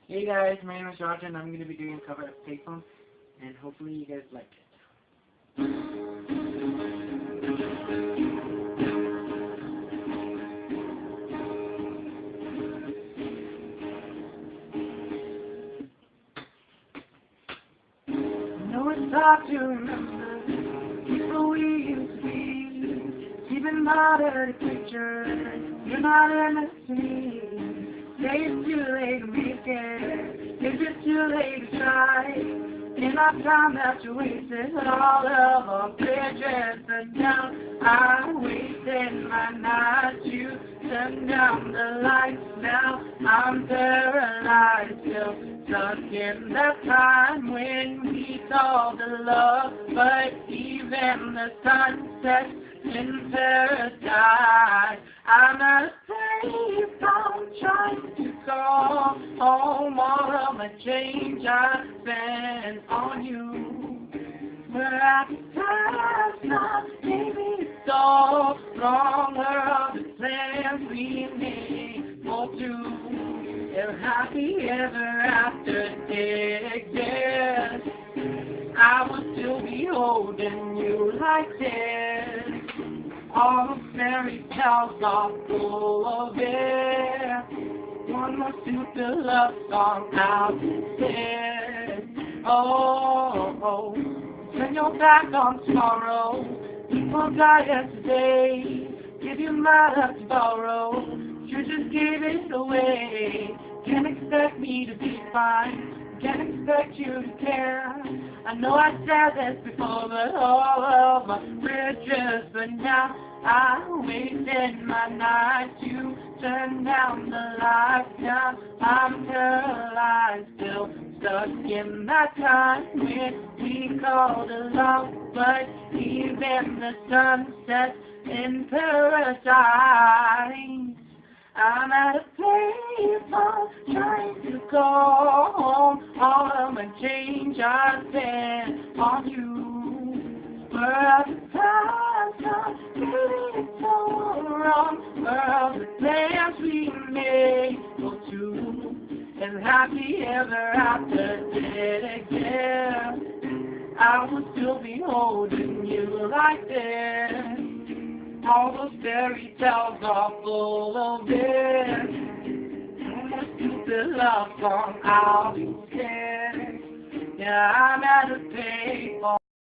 Hey guys, my name is Roger and I'm going to be doing a cover of Payphone, and hopefully you guys like it. I know it's hard to remember people we used to be, even modern pictures, you're not in the sea. Say it's too late to make it, is it too late to try? In our time that you wasted, all of our bridges are down. I wasted my night, you turned down the lights. Now I'm paralyzed, still stuck in the time when we called the love. But even the sun sets in paradise. I'm at a place I'm trying to call home. All of my change I spent on you. We're at the time now, maybe it's all wrong. Where are the plans we made for two? They're happy ever after exists. I will still be holding you like this. All the fairy tales are full of it. One more stupid love song out there. Oh, turn your back on tomorrow. People die yesterday. Give you my love to borrow. You just gave it away. Can't expect me to be fine. Can't expect you to care. I know I said this before, but all of my bridges. But now I wasted my night. You turned down the lights. Now I'm paralyzed, still stuck in that time when we called it love. But even the sun sets in paradise. I'm at a place I'm trying to go home. All of my change I spent on you. We're at the time, feeling so wrong. We're the plans we made for two, and happy ever after did again. I will still be holding you like this. All those fairy tales are full of it. And a stupid love song I'll be scared. Yeah, I'm at a payphone.